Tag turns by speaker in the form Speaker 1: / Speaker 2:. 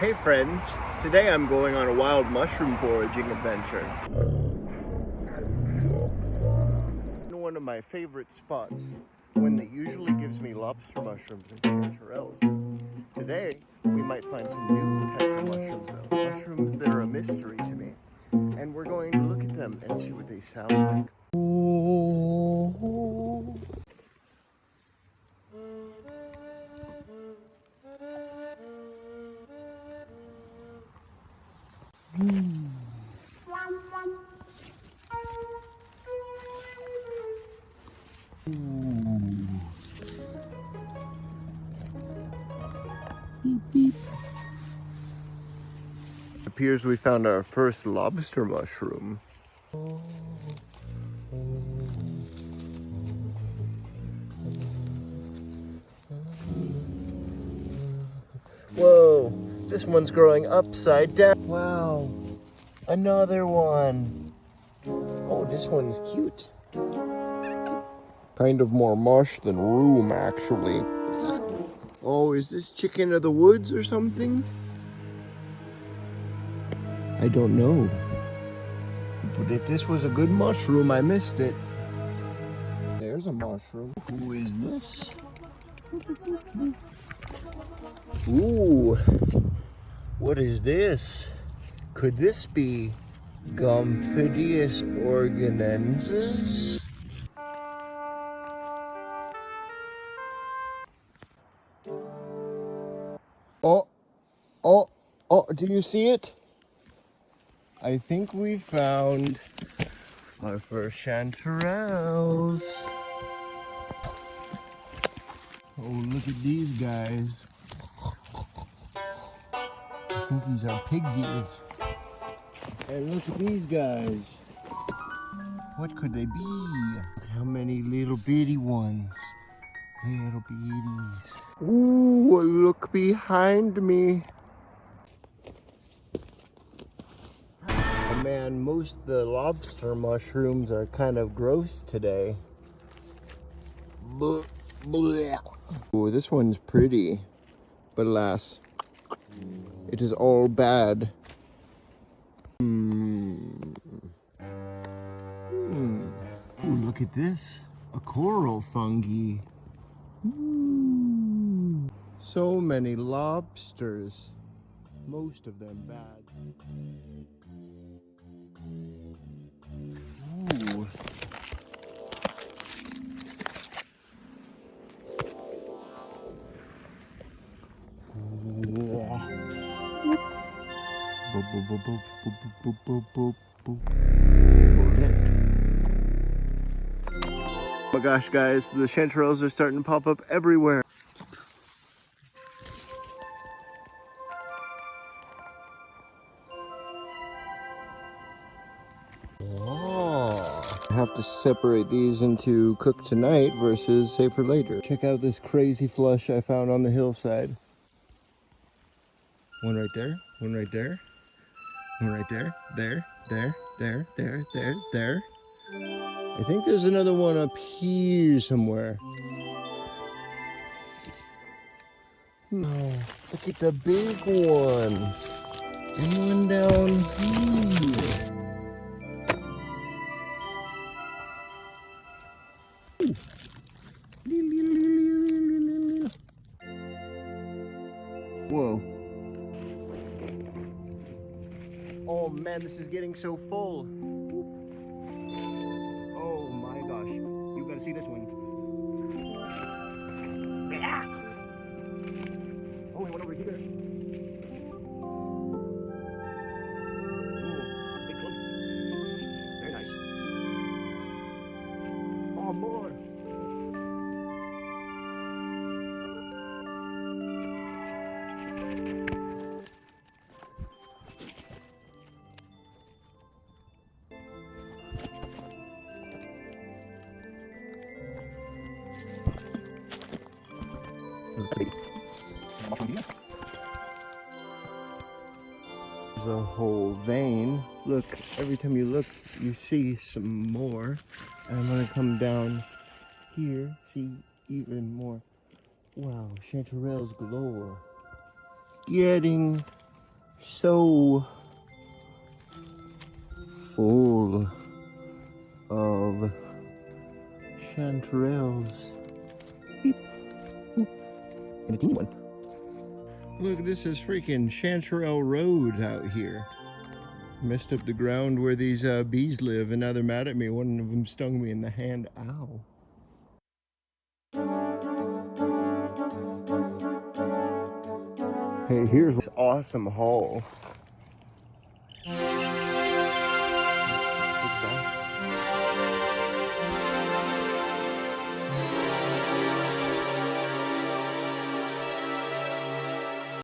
Speaker 1: Hey friends, today I'm going on a wild mushroom foraging adventure. One of my favorite spots, one that usually gives me lobster mushrooms and chanterelles. Today, we might find some new types of mushrooms though, mushrooms that are a mystery to me. And we're going to look at them and see what they sound like. Beep, beep. It appears we found our first lobster mushroom. Whoa, this one's growing upside down. Wow, another one. Oh, this one's cute. Kind of more mush than room, actually. Oh, is this chicken of the woods or something? I don't know. But if this was a good mushroom, I missed it. There's a mushroom. Who is this? Ooh, what is this? Could this be Gomphidius organensis? Oh, oh, do you see it? I think we found our first chanterelles. Oh, look at these guys. I think these are pig's ears. And look at these guys. What could they be? How many little bitty ones? Little bitties. Ooh, look behind me. Oh man, most of the lobster mushrooms are kind of gross today. Blech, blech. Ooh, this one's pretty, but alas, it is all bad. Ooh, look at this, a coral fungi. So many lobsters, most of them bad. Ooh. Oh my gosh, guys, the chanterelles are starting to pop up everywhere. Oh. I have to separate these into cook tonight versus save for later. Check out this crazy flush I found on the hillside. One right there, one right there, one right there, there, there. I think there's another one up here somewhere. Oh, look at the big ones. And one down here. Whoa. Oh man, this is getting so full. Oh my gosh. You gotta see this one. Oh, and one over here. Ooh, big clump. Very nice. Oh, more. There's a whole vein. Look, every time you look, you see some more. And I'm gonna come down here, see even more. Wow, chanterelles galore. Getting so full of chanterelles. Beep, boop, and a teeny one. Look, this is freaking Chanterelle Road out here. Messed up the ground where these bees live, and now they're mad at me. One of them stung me in the hand. Ow. Hey, here's this awesome haul